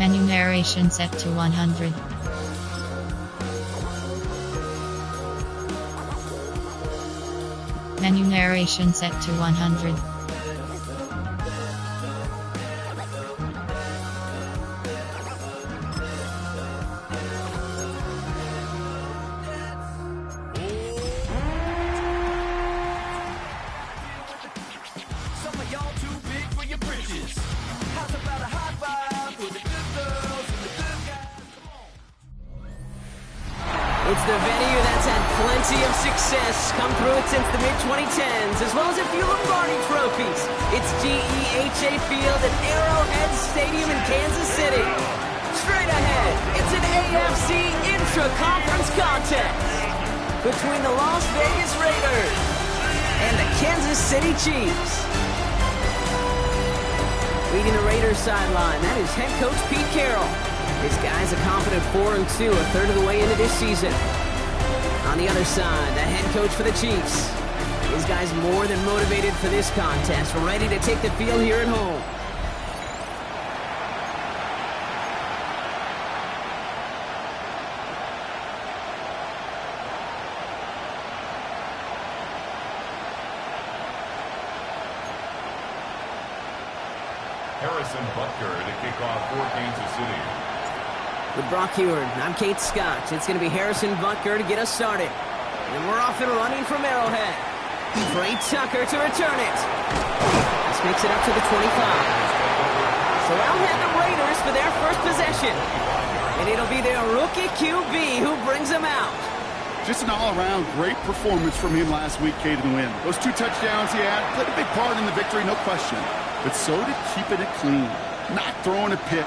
Menu narration set to 100. Menu narration set to 100. Some of y'all too big for your britches. How's about a high five for the good girls and the good guys? It's the venue that's had plenty of success come through it since the mid-2010s, as well as a few Lombardi trophies. It's GEHA Field at Arrowhead Stadium in Kansas City. Straight ahead, it's an AFC intra-conference contest between the Las Vegas Raiders and the Kansas City Chiefs. Leading the Raiders sideline, that is head coach Pete Carroll. His guy's a confident 4-2, a third of the way into this season. On the other side, the head coach for the Chiefs. His guy's more than motivated for this contest, ready to take the field here at home. Harrison Butker to kick off for Kansas City. With Brock Huard, I'm Kate Scott. It's going to be Harrison Butker to get us started. And we're off and running from Arrowhead. Trey Tucker to return it. This makes it up to the 25. So out head the Raiders for their first possession. And it'll be their rookie QB who brings them out. Just an all-around great performance from him last week, Kate, in the win. Those 2 touchdowns he had played a big part in the victory, no question. But so did keeping it clean, not throwing a pick.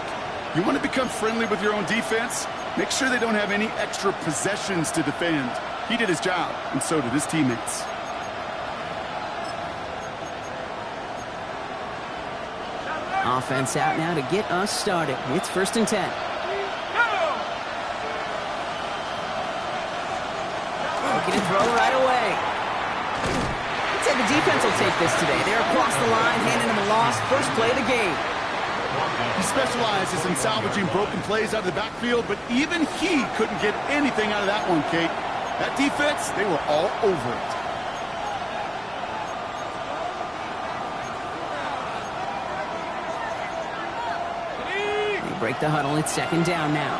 You want to become friendly with your own defense? Make sure they don't have any extra possessions to defend. He did his job, and so did his teammates. Offense out now to get us started. It's 1st and 10. Looking to throw right away. I'd say the defense will take this today. They're across the line, handing him a loss. First play of the game. He specializes in salvaging broken plays out of the backfield, but even he couldn't get anything out of that one, Kate. That defense, they were all over it. They break the huddle. It's 2nd down now.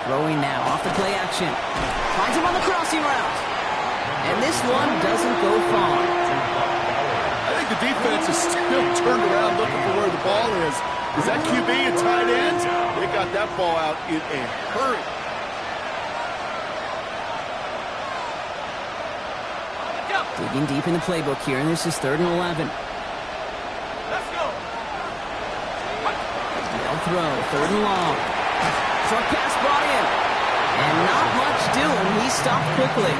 Throwing now off the play action. Finds him on the crossing route. And this one doesn't go far. I think the defense is still turned around looking for where the ball is. Is that QB and tight end? They got that ball out in a hurry. Digging deep in the playbook here, and this is 3rd and 11. Let's go. They'll throw, 3rd and long. Short pass brought in. And not much doing. He stopped quickly.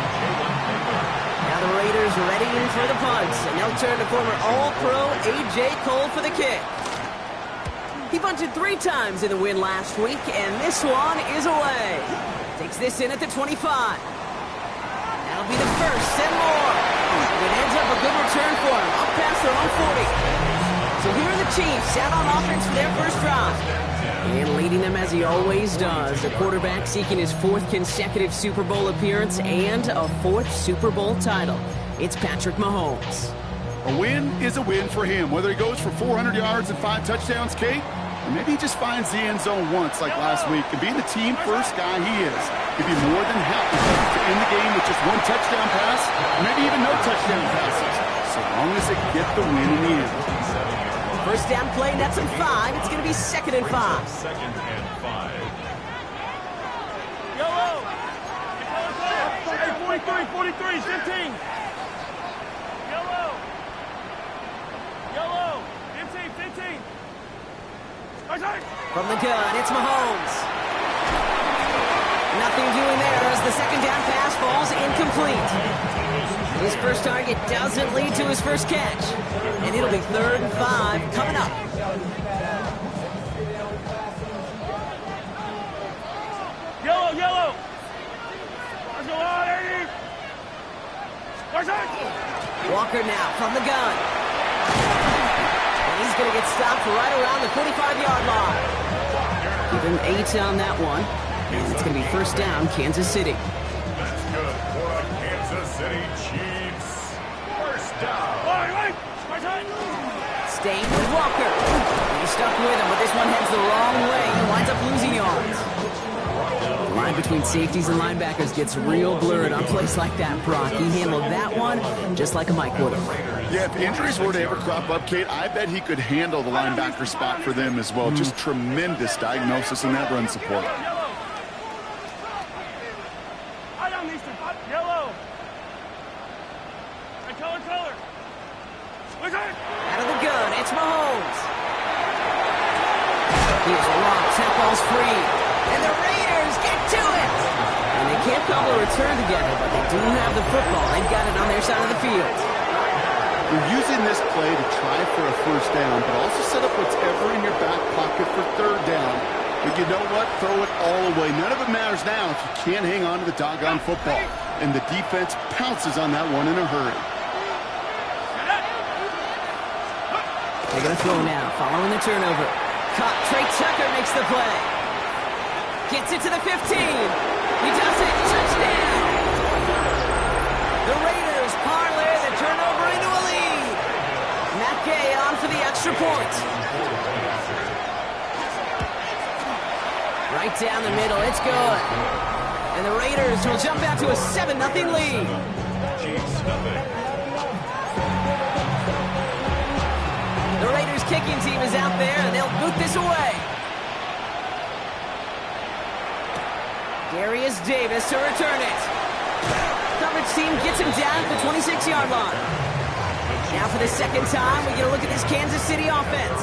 Now the Raiders ready in for the punts, and they'll turn to former All-Pro A.J. Cole for the kick. He punted 3 times in the win last week, and this one is away. Takes this in at the 25. That'll be the first and more. It ends up a good return for him, up past their own 40. So here are the Chiefs out on offense for their first drive. And leading them as he always does, the quarterback seeking his 4th consecutive Super Bowl appearance and a 4th Super Bowl title. It's Patrick Mahomes. A win is a win for him, whether he goes for 400 yards and 5 touchdowns, Kate, or maybe he just finds the end zone once like last week. And being the team-first guy he is, he'd be more than happy to end the game with just 1 touchdown pass, or maybe even no touchdown passes, so long as they get the win in the end. First down play, that's in 5. It's going to be 2nd and 5. 2nd and 5. Yellow. Hey, 43, 15. Yellow. Yellow. 15. From the gun, it's Mahomes. Nothing doing there as the 2nd down pass falls incomplete. His first target doesn't lead to his first catch. And it'll be 3rd and 5 coming up. Yellow. Let's go on, Eddie. Where's that? Walker now from the gun. And he's going to get stopped right around the 45-yard line. Give him 8 on that one. And it's going to be first down, Kansas City. That's good for the Kansas City Chiefs. First down. Staying with Walker. He's stuck with him, but this one heads the wrong way. He winds up losing yards. The line between safeties and linebackers gets real blurred on plays like that, Brock. He handled that one just like a Mike would have. Yeah, if injuries were to ever crop up, Kate, I bet he could handle the linebacker spot for them as well. Just tremendous diagnosis in that run support. Out of the gun, it's Mahomes. Here's a long, that ball's free. And the Raiders get to it. And they can't cobble a return together, but they do have the football. They've got it on their side of the field. You're using this play to try for a first down, but also set up whatever in your back pocket for third down. But you know what? Throw it all away. None of it matters now if you can't hang on to the doggone football. And the defense pounces on that one in a hurry. They're going to throw now, following the turnover. Caught. Trey Tucker makes the play. Gets it to the 15. He does it. Touchdown. The Raiders parlay the turnover into a lead. Matt Gay on for the extra point. Right down the middle. It's good. And the Raiders will jump out to a 7-0 lead. Chiefs nothing. The Raiders kicking team is out there, and they'll boot this away. Darius Davis to return it. Coverage team gets him down at the 26-yard line. Now for the second time, we get a look at this Kansas City offense.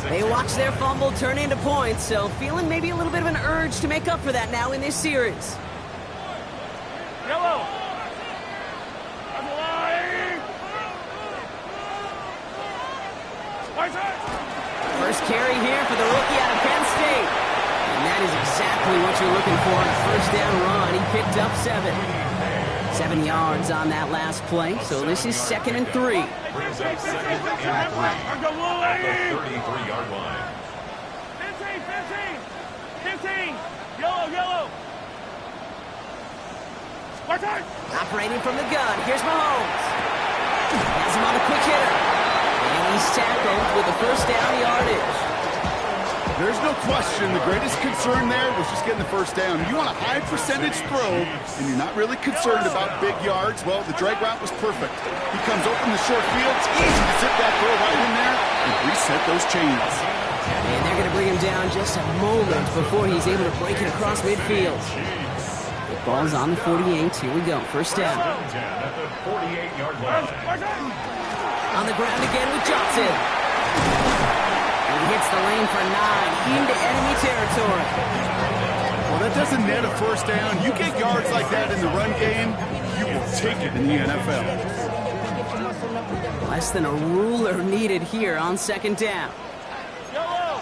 They watch their fumble turn into points, so feeling maybe a little bit of an urge to make up for that now in this series. Yellow. First carry here for the rookie out of Penn State. And that is exactly what you're looking for on a first down run. He picked up 7. 7 yards on that last play, so this is 2nd and 3. Brings up 2nd and 3 at the 33-yard line. 15. Yellow. Operating from the gun, here's Mahomes. Has him on a quick hitter. And he's tackled with the first down yardage. There's no question the greatest concern there was just getting the first down. You want a high percentage throw, and you're not really concerned about big yards. Well, the drag route was perfect. He comes open the short field. It's easy to zip that throw right in there and reset those chains. And they're going to bring him down just a moment before he's able to break it across midfield. The ball's on the 48. Here we go. First down. At the 48-yard line. On the ground again with Johnson. And he hits the lane for 9 into enemy territory. Well, that doesn't net a first down. You get yards like that in the run game, you will take it in the NFL. Less than a ruler needed here on second down. Yellow.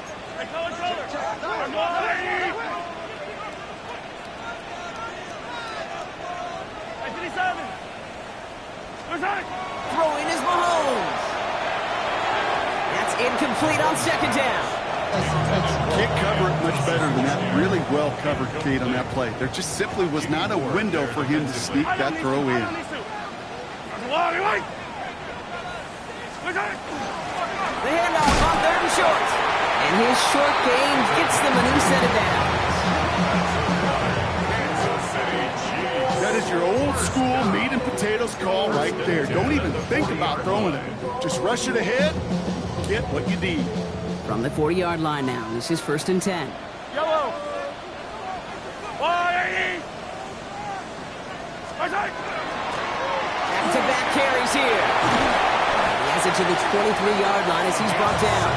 Throwing is Mahomes. That's incomplete on second down. Can't cover it much better than that. Really well covered, Kate, on that play. There just simply was not a window for him to sneak that throw in. The handoff on 3rd and short. And his short game gets them a new set of downs. That is your old school meat and potatoes call right there. Don't even think about throwing it. Just rush it ahead, get what you need. From the 40-yard line now, this is 1st and 10. Yellow. Back-to-back carries here. He has it to the 23-yard line as he's brought down.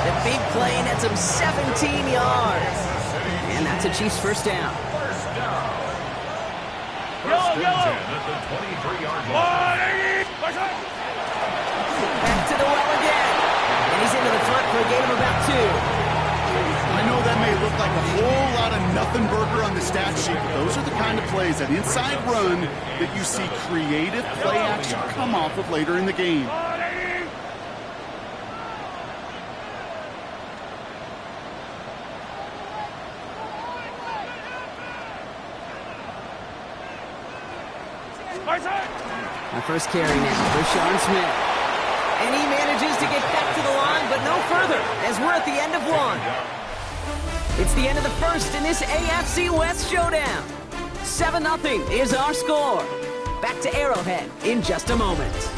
The big play nets him 17 yards. And that's a Chiefs first down. First and 10 at the 23-yard line. Back to the well again. And he's into the front for a gain of about 2. I know that may look like a whole lot of nothing burger on the stat sheet, but those are the kind of plays, that inside run, that you see creative play action come off of later in the game. Right side. Our first carry now, Rashawn Smith. And he manages to get back to the line, but no further, as we're at the end of one. It's the end of the first in this AFC West showdown. 7-0 is our score. Back to Arrowhead in just a moment.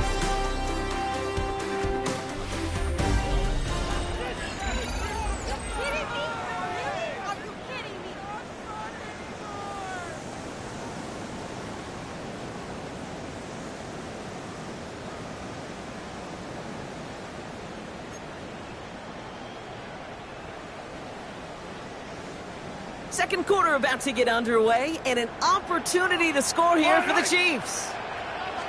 Second quarter about to get underway, and an opportunity to score here for the Chiefs.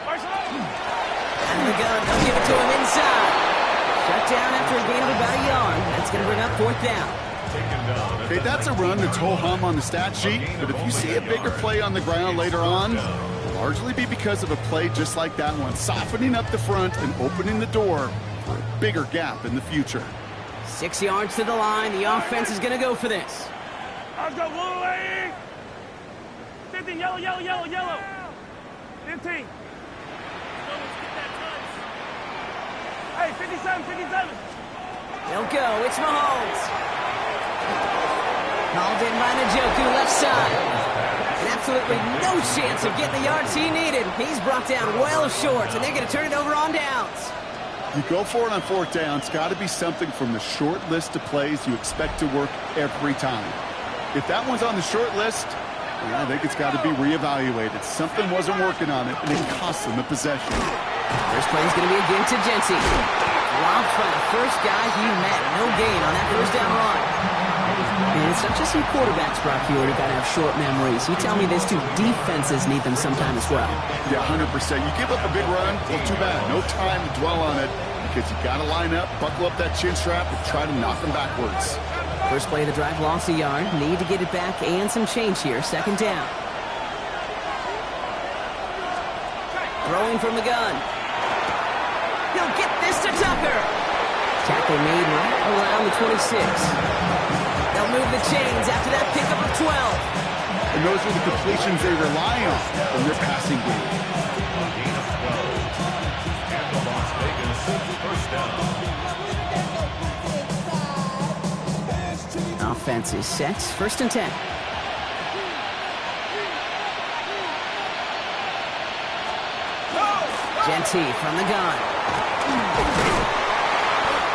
Right side. Out of the gun, they'll give it to him inside. Shut down after a gain of about a yard. That's going to bring up 4th down. Okay, that's a run that's ho-hum on the stat sheet, but if you see a bigger play on the ground later on, it'll largely be because of a play just like that one, softening up the front and opening the door for a bigger gap in the future. 6 yards to the line. The offense is going to go for this. Let's go, Louie! 15, yellow, yellow, yellow, yellow. 15. Hey, 57, 57. They'll go. It's Mahomes. Called in by Njoku, left side. And absolutely no chance of getting the yards he needed. He's brought down well short, and they're going to turn it over on downs. You go for it on 4th down. It's got to be something from the short list of plays you expect to work every time. If that one's on the short list, I think it's got to be reevaluated. Something wasn't working on it, and it cost them the possession. First play is going to be against Genty. Dropped by the first guy he met. No gain on that first down run. And it's not just some quarterbacks, Brock Huard, who got to have short memories. You tell me this too, defenses need them sometime as well. Yeah, 100%. You give up a big run, well, too bad. No time to dwell on it because you got to line up, buckle up that chin strap, and try to knock them backwards. First play of the drive, lost a yard. Need to get it back and some change here. 2nd down. Throwing from the gun. He'll get this to Tucker. Tackle made right around the 26. They'll move the chains after that pickup of 12. And those are the completions they rely on from their passing game. Offense is set. 1st and 10. Genty from the gun.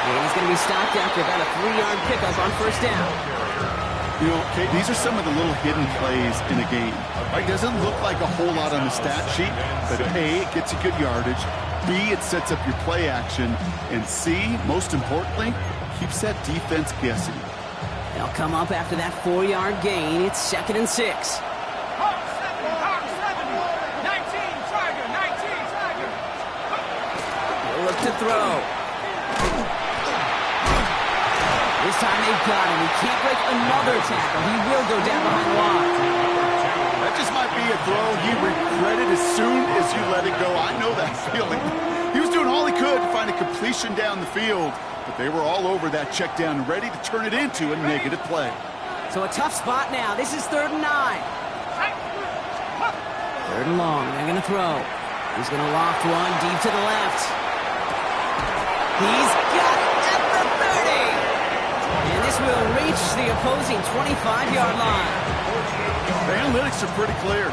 And he's going to be stopped after about a 3-yard pickup on 1st down. You know, Kate, these are some of the little hidden plays in a game. Right? Doesn't look like a whole lot on the stat sheet, but A, it gets you good yardage. B, it sets up your play action. And C, most importantly, keeps that defense guessing. They'll come up after that 4-yard gain. It's 2nd and 6. Hawk 7, 19, Tiger, 19, Tiger. He'll look to throw. This time they've got him. He can't break another tackle. He will go down behind the line. That just might be a throw you regret it as soon as you let it go. I know that feeling. He was doing all he could to find a completion down the field, but they were all over that check down, ready to turn it into a negative play. So a tough spot now. This is 3rd and 9. 3rd and long. They're going to throw. He's going to loft one deep to the left. He's got it at the 30. And this will reach the opposing 25-yard line. The analytics are pretty clear.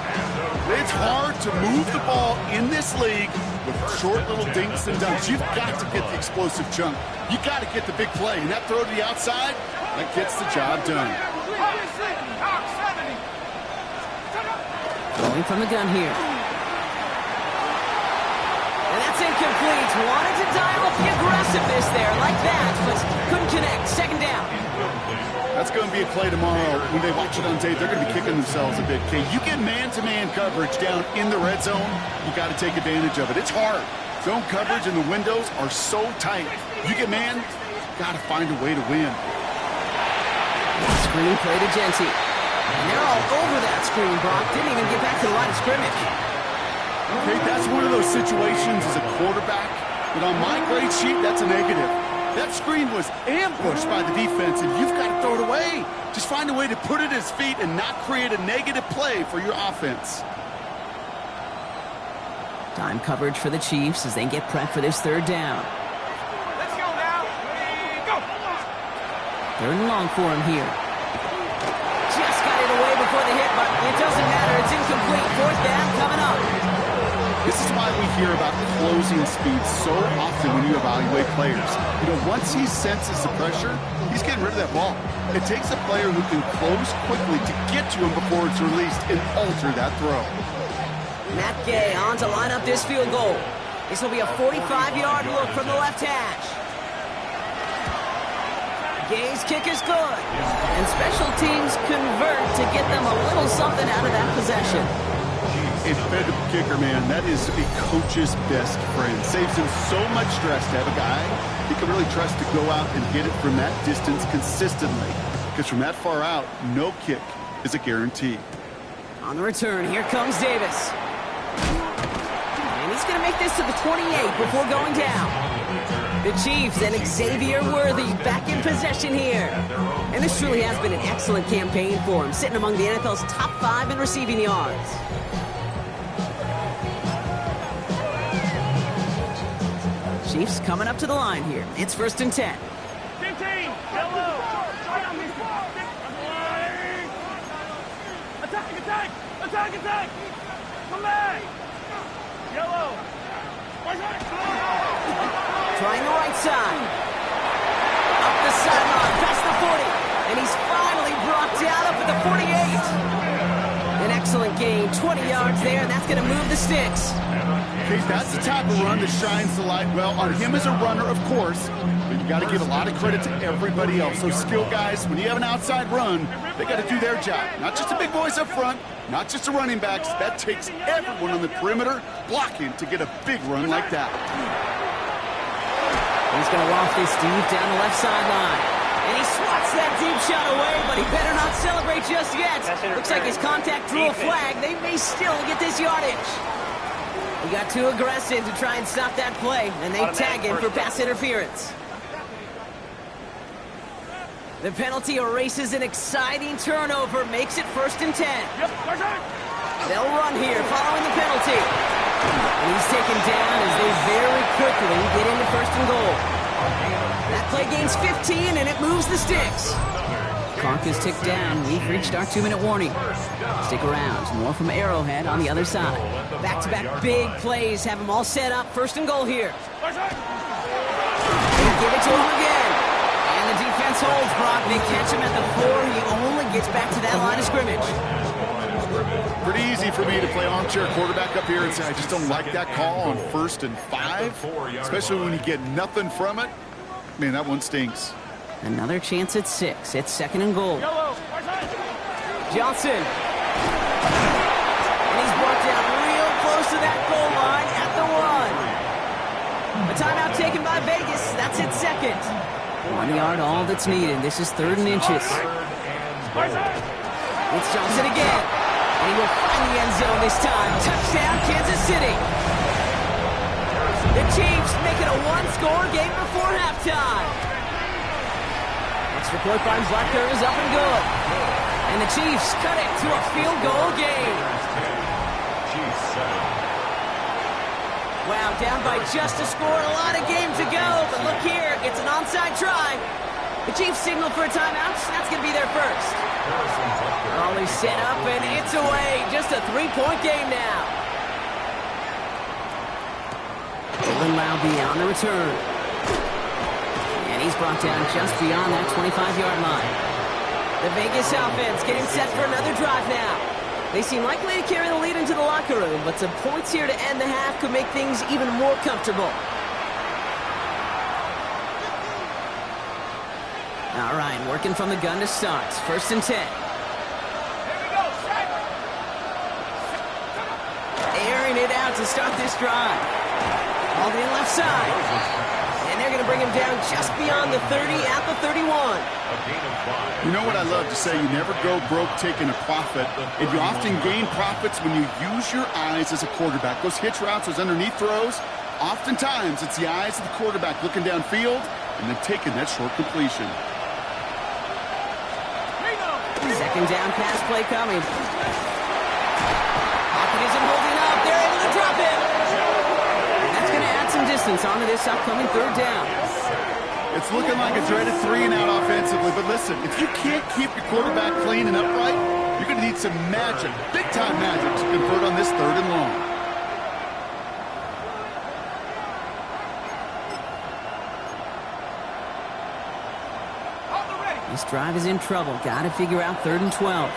It's hard to move the ball in this league with short little dinks and dunks. You've got to get the explosive chunk. You got to get the big play. And that throw to the outside, that gets the job done. Going from the gun here. And that's incomplete. Wanted to dial up the aggressiveness there like that, but couldn't connect. 2nd down. That's going to be a play tomorrow. When they watch it on tape, they're going to be kicking themselves a bit. Okay, you get man-to-man coverage down in the red zone, you got to take advantage of it. It's hard. Zone coverage and the windows are so tight. You get man, got to find a way to win. Screen play to Genty. And they're all over that screen, Brock. Didn't even get back to the line of scrimmage. Okay, that's one of those situations as a quarterback that on my grade sheet, that's a negative. That screen was ambushed by the defense, and you've got to throw it away. Just find a way to put it at his feet and not create a negative play for your offense. Time coverage for the Chiefs as they get prepped for this third down. Let's go now. Go. Third and long for him here. Just got it away before the hit, but it doesn't matter. It's incomplete. Fourth down coming up. This is why we hear about closing speed so often when you evaluate players. You know, once he senses the pressure, he's getting rid of that ball. It takes a player who can close quickly to get to him before it's released and alter that throw. Matt Gay on to line up this field goal. This will be a 45-yard look from the left hash. Gay's kick is good. And special teams convert to get them a little something out of that possession. A defensive kicker, man, that is a coach's best friend. Saves him so much stress to have a guy he can really trust to go out and get it from that distance consistently. Because from that far out, no kick is a guarantee. On the return, here comes Davis. And he's going to make this to the 28 before going down. The Chiefs and Xavier Worthy back in possession here. And this truly has been an excellent campaign for him, sitting among the NFL's top 5 in receiving yards. Chiefs coming up to the line here. It's first and 10. 15. Yellow. Attack, attack. Attack, attack. Come back. Yellow. Trying the right side. Up the sideline, past the 40. And he's finally brought down up at the 48. An excellent gain, 20 yards there, and that's going to move the sticks. Okay, that's the type of run that shines the light well on him as a runner, of course. But you got to give a lot of credit to everybody else. Those skill guys, when you have an outside run, they got to do their job. Not just the big boys up front, not just the running backs. That takes everyone on the perimeter blocking to get a big run like that. He's going to loft this deep down the left sideline. And he swats that deep shot away, but he better not celebrate just yet. Looks like his contact drew a flag. They may still get this yardage. He got too aggressive to try and stop that play, and they tag him for pass interference. The penalty erases an exciting turnover, makes it first and 10. They'll run here following the penalty. And he's taken down as they very quickly get into first and goal. That play gains 15, and it moves the sticks. Clock is ticked down. We've reached our 2-minute warning. Stick around. More from Arrowhead on the other side. Back-to-back big plays have them all set up. First and goal here. They give it to him again. And the defense holds Brock. They catch him at the 4. He only gets back to that line of scrimmage. Pretty easy for me to play armchair quarterback up here and say I just don't like that call on 1st and 5. Especially when you get nothing from it. Man, that one stinks. Another chance at 6. It's second and goal. Johnson. And he's brought down real close to that goal line at the 1. A timeout taken by Vegas. That's its second. 1 yard, all that's needed. This is 3rd and inches. It's Johnson again. And he will find the end zone this time. Touchdown, Kansas City. The Chiefs make it a 1-score game before halftime. Extra point by Blacker is up and good. And the Chiefs cut it to a field goal game. Wow, down by just a score and a lot of game to go. But look here, it's an onside try. The Chiefs signal for a timeout. That's going to be their first. Early set up, and it's away. Just a 3-point game now. Jalen Loudby on the return. And he's brought down just beyond that 25-yard line. The Vegas offense getting set for another drive now. They seem likely to carry the lead into the locker room, but some points here to end the half could make things even more comfortable. All right, working from the gun to start. First and 10. Airing it out to start this drive. All the left side. And they're going to bring him down just beyond the 30 at the 31. You know what I love to say? You never go broke taking a profit. And you often gain profits when you use your eyes as a quarterback. Those hitch routes, those underneath throws, oftentimes it's the eyes of the quarterback looking downfield and then taking that short completion. Second down pass play coming. Pocket isn't holding up. They're able to drop him. distance onto this upcoming third down. It's looking like a dreaded 3-and-out offensively, but listen, if you can't keep your quarterback clean and upright, you're going to need some magic, big-time magic, to convert on this 3rd and long. This drive is in trouble. Got to figure out 3rd and 12.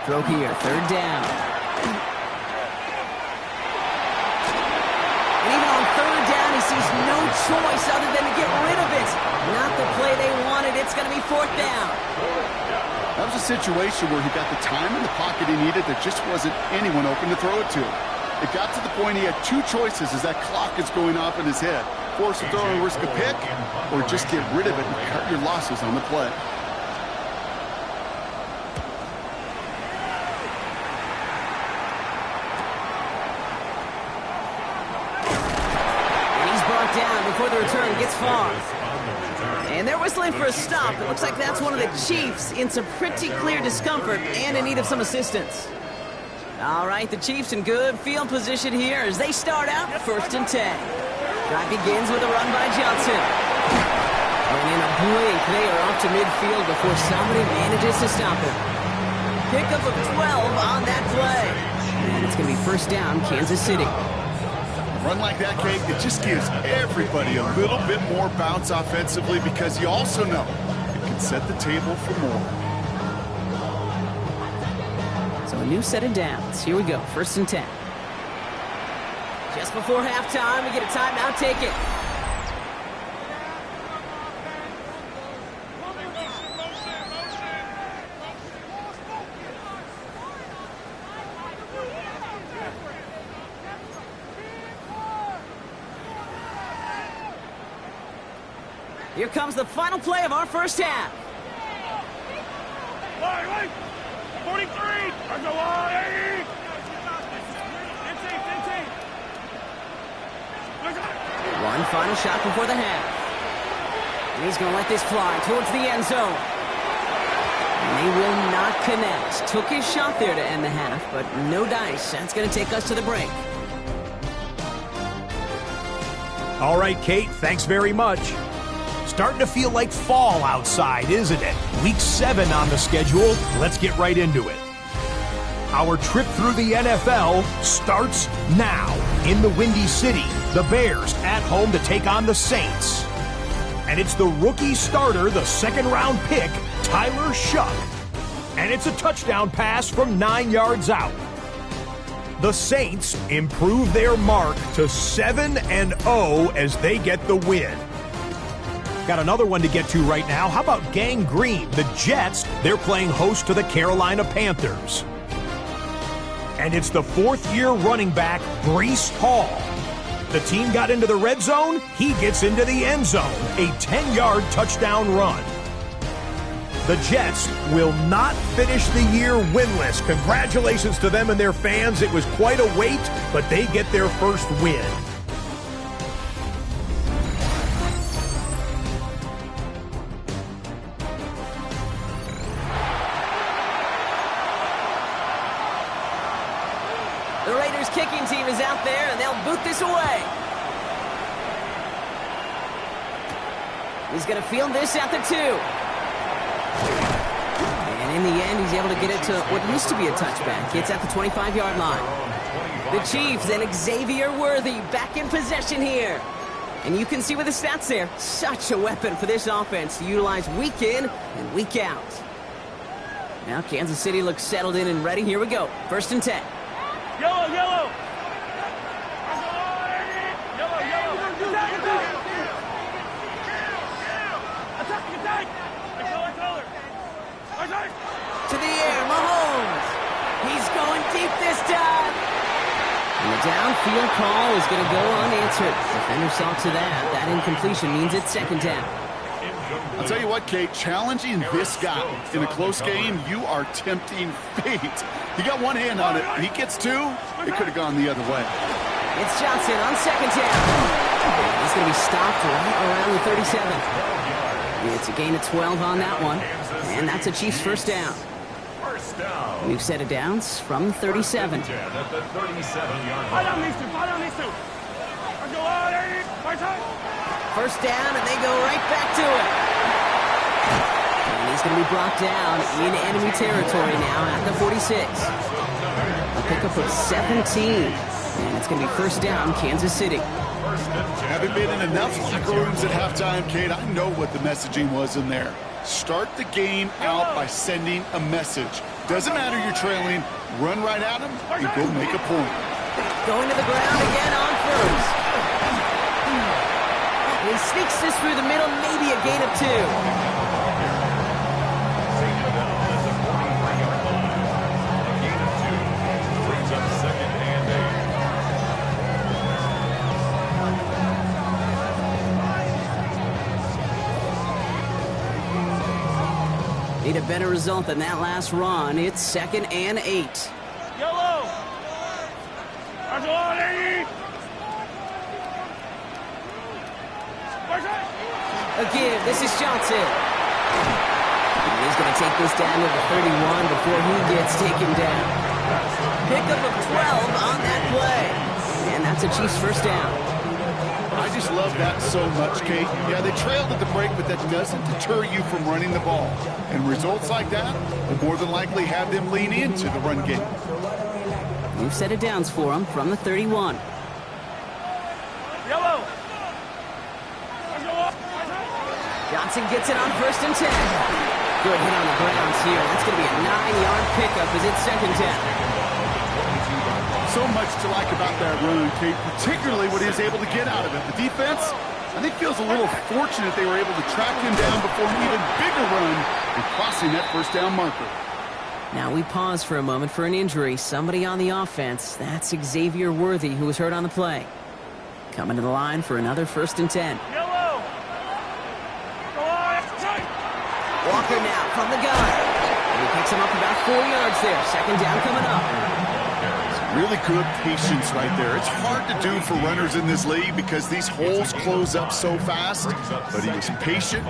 Throw here, 3rd down. And even on 3rd down, he sees no choice other than to get rid of it. Not the play they wanted. It's going to be 4th down. That was a situation where he got the time in the pocket he needed. There just wasn't anyone open to throw it to. It got to the point he had 2 choices as that clock is going off in his head. Force a throw and risk a pick, or just get rid of it and cut your losses on the play. And he's brought down before the return gets far. And they're whistling for a stop. It looks like that's one of the Chiefs in some pretty clear discomfort and in need of some assistance. All right, the Chiefs in good field position here as they start out 1st and 10. Drive begins with a run by Johnson. And in a blink, they are off to midfield before somebody manages to stop him. Pickup of 12 on that play. And it's going to be 1st down, Kansas City. A run like that, Kate, it just gives everybody a little bit more bounce offensively because you also know it can set the table for more. So a new set of downs. Here we go, 1st and 10. Just before halftime, we get a timeout. Take it. Here comes the final play of our first half. Wait! 43! Let's go, Wally! One final shot before the half. And he's going to let this fly towards the end zone. And they will not connect. Took his shot there to end the half, but no dice. That's going to take us to the break. All right, Kate, thanks very much. Starting to feel like fall outside, isn't it? Week 7 on the schedule. Let's get right into it. Our trip through the NFL starts now. In the Windy City, the Bears at home to take on the Saints. And it's the rookie starter, the 2nd-round pick, Tyler Shough. And it's a touchdown pass from 9 yards out. The Saints improve their mark to 7-0 as they get the win. Got another one to get to right now. How about Gang Green? The Jets, they're playing host to the Carolina Panthers. And it's the 4th-year running back, Breece Hall. The team got into the red zone. He gets into the end zone. A 10-yard touchdown run. The Jets will not finish the year winless. Congratulations to them and their fans. It was quite a wait, but they get their first win. The Raiders kicking team is out there, and they'll boot this away. He's going to field this at the 2. And in the end, he's able to get it to what used to be a touchback. It's at the 25-yard line. The Chiefs and Xavier Worthy back in possession here. And you can see with the stats there, such a weapon for this offense to utilize week in and week out. Now Kansas City looks settled in and ready. Here we go. 1st and 10. Yellow! Yellow! To the air, Mahomes. He's going deep this time. And the downfield call is going to go unanswered. Defender saw to that. That incompletion means it's 2nd down. I'll tell you what, Kate, challenging this guy in a close game, you are tempting fate. He got one hand on it. He gets 2. It could have gone the other way. It's Johnson on 2nd down. He's going to be stopped right around the 37. It's a gain of 12 on that one. And that's a Chiefs 1st down. First down. We've set it downs from 37. 10 at the 37-yard Fall line. down these two. Fall down these two. Let's go out there. Right side. First down, and they go right back to it. And he's going to be brought down in enemy territory now at the 46. A pickup of 17. And it's going to be first down, Kansas City. Having been in enough locker rooms at halftime, Kate, I know what the messaging was in there. Start the game out by sending a message. Doesn't matter you're trailing, run right at them and go make a point. Going to the ground again on first. He sneaks this through the middle, maybe a gain of 2. Second down at the 43-yard line. A gain of 2 brings up second and 8. Need a better result than that last run. It's second and 8. Yellow. Let's go out there. Right side. A give. This is Johnson. And he's going to take this down to the 31 before he gets taken down. Pickup of 12 on that play. And that's a Chiefs first down. I just love that so much, Kate. Yeah, they trailed at the break, but that doesn't deter you from running the ball. And results like that will more than likely have them lean into the run game. We've set it downs for him from the 31. Yellow. Let's go up. Right side. Johnson gets it on first and 10. Good hit on the grounds here. That's going to be a 9-yard pickup as it's second down. So much to like about that run, Kate, particularly what he was able to get out of it. The defense, I think, feels a little fortunate they were able to track him down before an even bigger run and crossing that first down marker. Now we pause for a moment for an injury. Somebody on the offense. That's Xavier Worthy, who was hurt on the play. Coming to the line for another first and 10. Yellow. Go out. Right. Walker now from the gun. And he picks him up about 4 yards there. Second down coming up. Really good patience right there. It's hard to do for runners in this league because these holes close up so fast, but he was patient.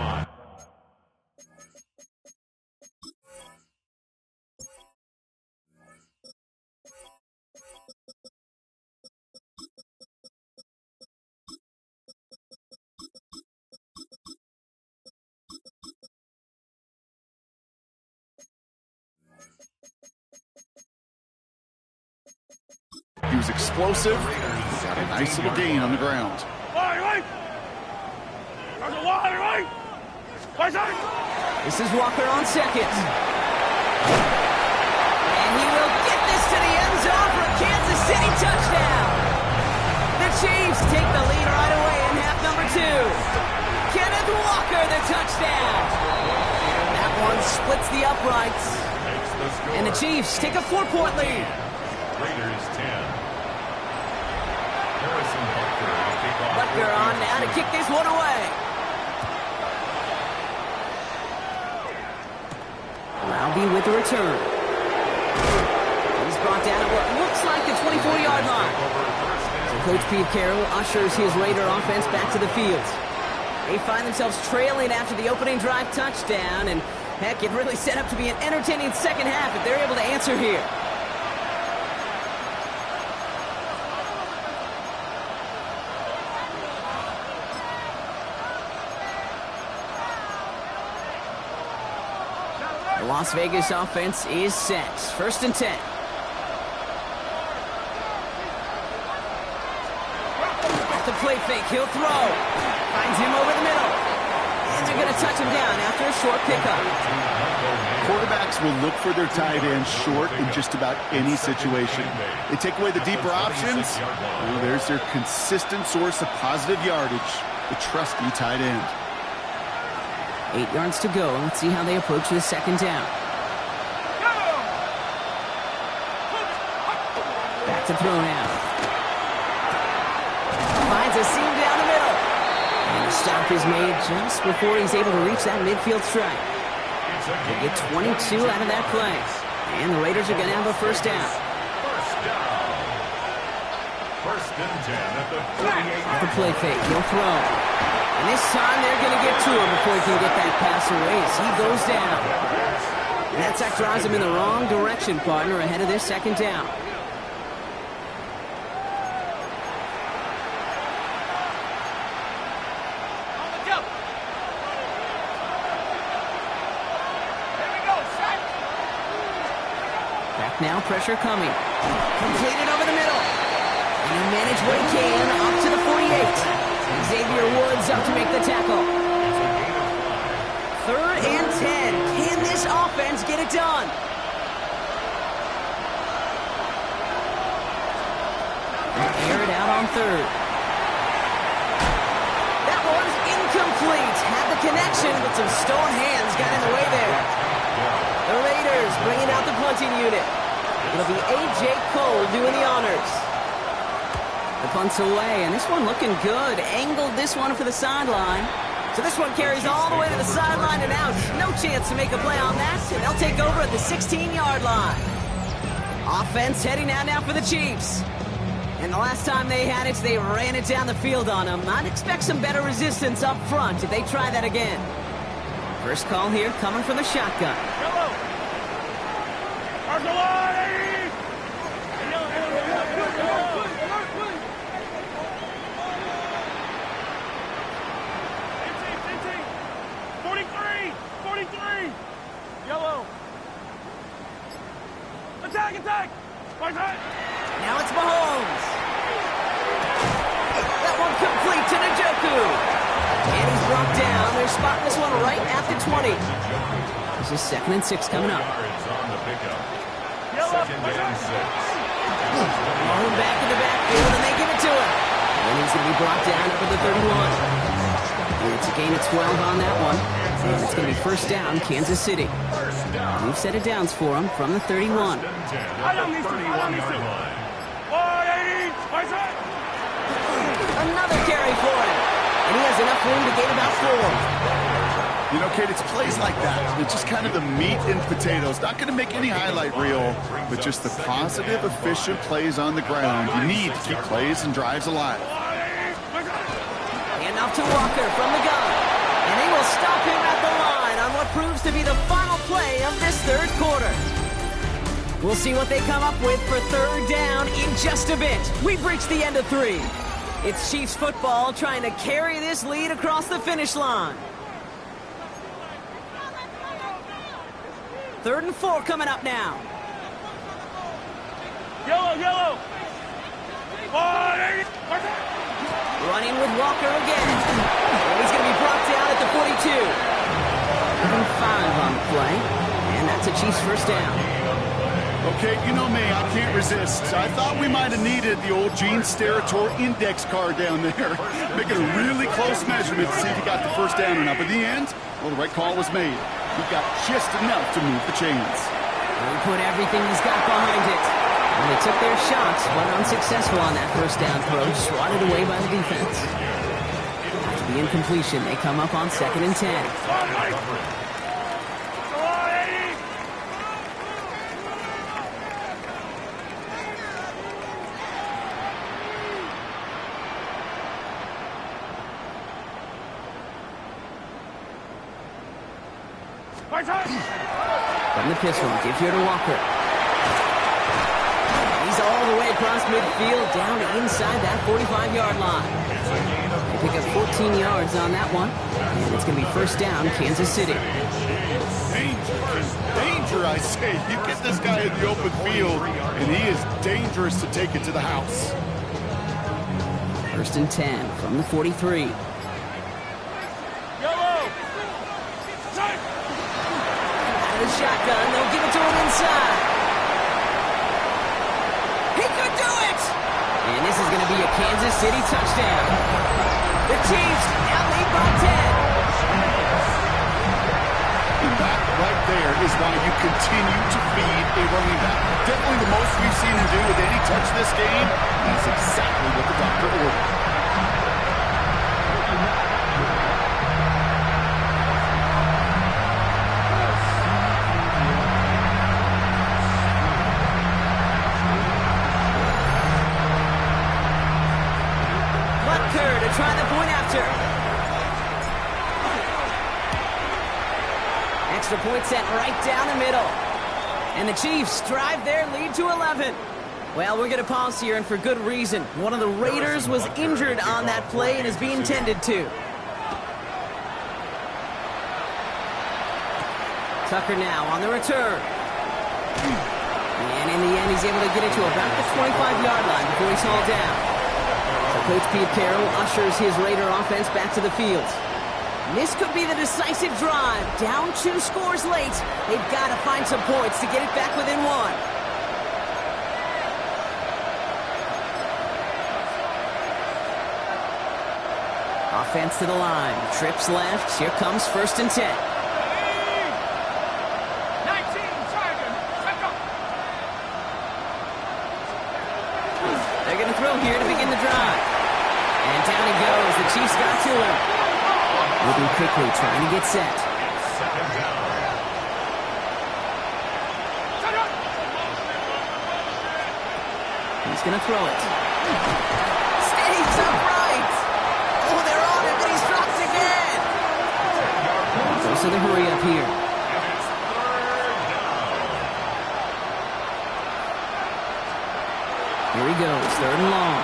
He was explosive. Got a nice little gain on the ground. Right. Let's go out there. Right. Right side. This is Walker on second. And he will get this to the end zone for a Kansas City touchdown. The Chiefs take the lead right away in half number 2. Kenneth Walker, the touchdown. That one splits the uprights. Makes the score. And the Chiefs take a 4-point lead. Raiders 10. Harrison Butker to kick off. Butker on now to kick this one away. Albie with the return. He's brought down at what looks like the 24-yard line. So Coach Pete Carroll ushers his Raider offense back to the field. They find themselves trailing after the opening drive touchdown, and heck, it really set up to be an entertaining second half if they're able to answer here. The Las Vegas offense is set. First and 10. At the play fake, he'll throw. Finds him over the middle. And they're going to touch him down after a short pickup. Quarterbacks will look for their tight end short in just about any situation. They take away the deeper options. Well, there's their consistent source of positive yardage, the trusty tight end. 8 yards to go. Let's see how they approach the second down. Back to throw now. Finds a seam down the middle. And the stop is made just before he's able to reach that midfield strike. They get 22 out of that play. And the Raiders are going to have a first down. First and 10 at the 48. At the play fake, he'll throw. And this time they're going to get to him before he can get that pass away as he goes down. And that sack drives him in the wrong direction, partner, ahead of this second down. Back now, pressure coming. Completed over the middle. And he managed what he can up to the 48. Xavier Woods up to make the tackle. 3rd and 10. Can this offense get it done? Air it out on 3rd. That one's incomplete. Had the connection, but some stone hands got in the way there. The Raiders bringing out the punting unit. It'll be A.J. Cole doing the honors. The punt's away, and this one looking good. Angled this one for the sideline. So this one carries all the way to the sideline and out. No chance to make a play on that, and they'll take over at the 16-yard line. Offense heading out now for the Chiefs. And the last time they had it, they ran it down the field on them. I'd expect some better resistance up front if they try that again. First call here coming from the shotgun. Yellow. Archeway! Yellow. 43. Yellow. Attack. Now it's Mahomes. That one complete to Njoku. And he's brought down. They're spotting this one right at the 20. This is 2nd and 6 coming up. Mahomes back in the backfield, and they give it to him. And he's going to be brought down up at the 31. And it's a gain of 12 on that one. And it's going to be first down, Kansas City. New set of downs for him from the 31. Another carry for him. And he has enough room to gain about 4. You know, Kate, it's plays like that. It's just kind of the meat and potatoes. Not going to make any highlight reel, but just the positive, efficient plays on the ground. You need to keep plays and drives alive. And off to Walker from the gun. And they will stop him at the line on what proves to be the final play of this 3rd quarter. We'll see what they come up with for 3rd down in just a bit. We've reached the end of 3. It's Chiefs football trying to carry this lead across the finish line. 3rd and 4 coming up now. Yellow. Running with Walker again. And he's going to be brought down at the 42. 5 on the play. And that's a Chiefs first down. Okay, you know me, I can't resist. I thought we might have needed the old Gene Steratore index card down there. Making a really close measurement to see if he got the first down or not. But in the end, well, the right call was made. He got just enough to move the chains. He put everything he's got behind it. And they took their shots, but unsuccessful on that first down throw, swatted away by the defense. After the incompletion, they come up on 2nd and 10. From the pistol, gives here to Walker. He's all the way across midfield, down inside that 45-yard line. They pick up 14 yards on that one, and it's going to be first down, Kansas City. Danger, I say. You get this guy in the open field, and he is dangerous to take it to the house. 1st and 10 from the 43. The shotgun, they'll give it to him inside. He could do it! And this is going to be a Kansas City touchdown. The Chiefs now lead by 10. And that right there is why you continue to feed a running back. Definitely the most we've seen him do with any touch this game. That's exactly what the doctor ordered. extra point sent right down the middle. And the Chiefs drive their lead to 11. Well, we're going to pause here, and for good reason. One of the Raiders was injured on that play and is being tended to. Tucker now on the return. And in the end, he's able to get it to about the 25-yard line before he's hauled down. So Coach Pete Carroll ushers his Raider offense back to the field. This could be the decisive drive. Down 2 scores late. They've got to find some points to get it back within 1. Offense to the line. Trips left. Here comes 1st and 10. They're going to throw here to begin the drive. And down he goes. The Chiefs got to him. Moving quickly, trying to get set. He's going to throw it. Stays upright. Oh, they're on him, and he's dropped again. Goes to the hurry up here. Here he goes, 3rd and long.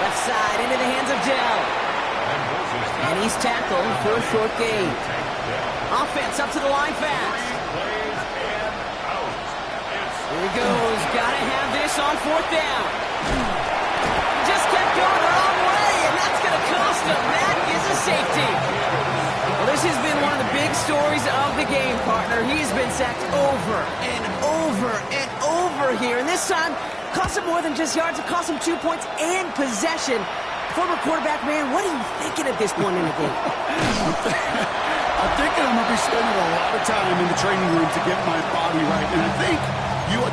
Left side into the hands of Dell. And he's tackled for a short gain. Offense up to the line fast. Here he goes. Gotta have this on 4th down. Just kept going the wrong way, and that's going to cost him. That is a safety. Well, this has been one of the big stories of the game, partner. He's been sacked over and over and over here. And this time, cost him more than just yards. It cost him 2 points and possession. Former quarterback, man, what are you thinking at this point in the game? I'm thinking I'm going to be spending a lot of time in the training room to get my body right. And I think,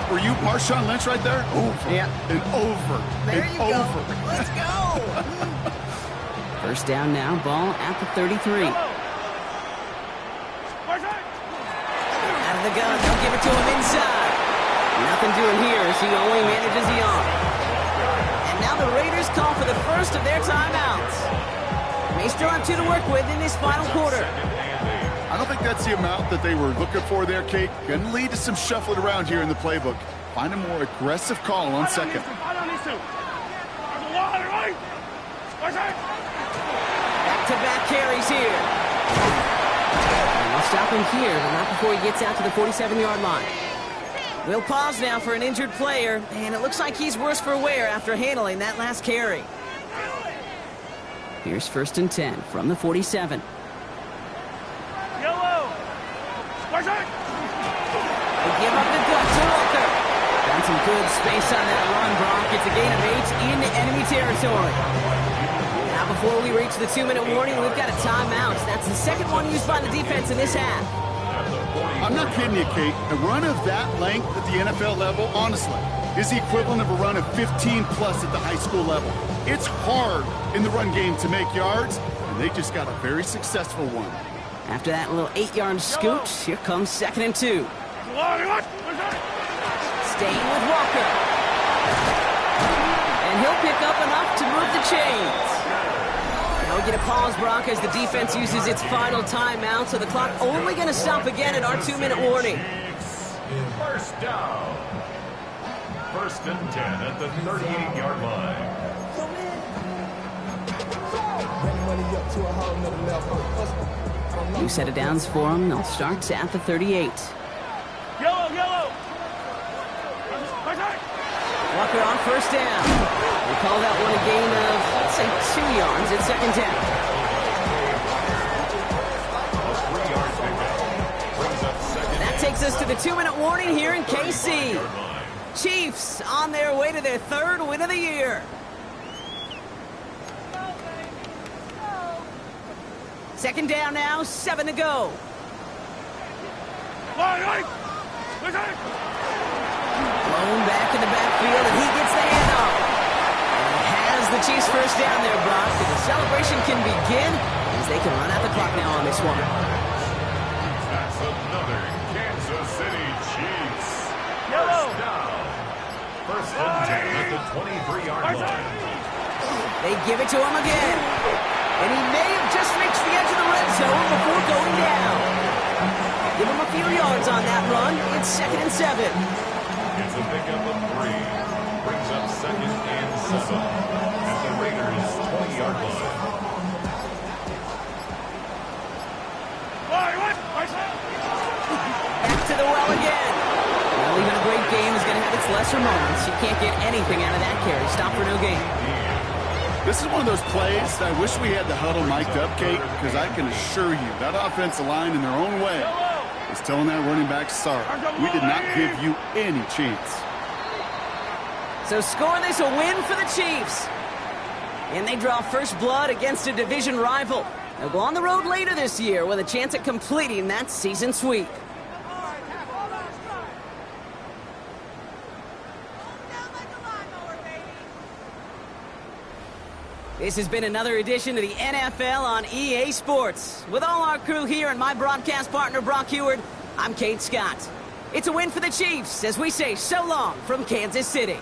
were you Marshawn Lynch right there? Over and over There and you go. over. Let's go. 1st down now, ball at the 33. Out of the gun, they'll give it to him inside. Nothing doing here as he only manages the arm. And now the Raiders call for the first of their timeouts. They still have 2 to work with in this final quarter. I don't think that's the amount that they were looking for there, Kate. Going to lead to some shuffling around here in the playbook. Find a more aggressive call on 2nd. Back-to-back carries here. And I'll stop him here, but not before he gets out to the 47-yard line. We'll pause now for an injured player, and it looks like he's worse for wear after handling that last carry. Here's 1st and 10 from the 47. They give up the duck to Walker. Found some good space on that run, Brock. It's a gain of 8 into enemy territory. Now before we reach the 2-minute warning, we've got a timeout. That's the 2nd one used by the defense in this half. I'm not kidding you, Kate. A run of that length at the NFL level, honestly, is the equivalent of a run of 15-plus at the high school level. It's hard in the run game to make yards, and they just got a very successful one. After that little 8-yard scoot, here comes 2nd and 2. Staying with Walker. And he'll pick up enough to move the chains. Now we get a pause, Brock, as the defense uses its final timeout, so the clock only going to stop again at our 2-minute warning. 1st down. 1st and 10 at the 38-yard line. New set of downs for them. They'll start at the 38. Yellow. Walker on 1st down. We call that one a gain of, let's say, 2 yards at 2nd down. That takes us to the 2-minute warning here in KC. Chiefs on their way to their 3rd win of the year. 2nd down now, 7 to go. Blown back in the backfield, and he gets the handoff. And has the Chiefs 1st down there, Brock. And the celebration can begin as they can run out the clock now on this one. That's another Kansas City Chiefs. First down. 1st and 10 at the 23-yard line. They give it to him again. And he may have just reached the edge of the red zone before going down. Give him a few yards on that run. It's 2nd and 7. It's a pickup of 3. Brings up 2nd and 7 at the Raiders' 20-yard line. Back to the well again. Well, even a great game is going to have its lesser moments. You can't get anything out of that carry. Stop for no gain. This is one of those plays I wish we had the huddle mic'd up, Kate, because I can assure you that offensive line in their own way is telling that running back, sorry, we did not give you any chance. So scoreless, a win for the Chiefs. And they draw first blood against a division rival. They'll go on the road later this year with a chance at completing that season sweep. This has been another edition of the NFL on EA Sports. With all our crew here and my broadcast partner, Brock Heward, I'm Kate Scott. It's a win for the Chiefs as we say so long from Kansas City.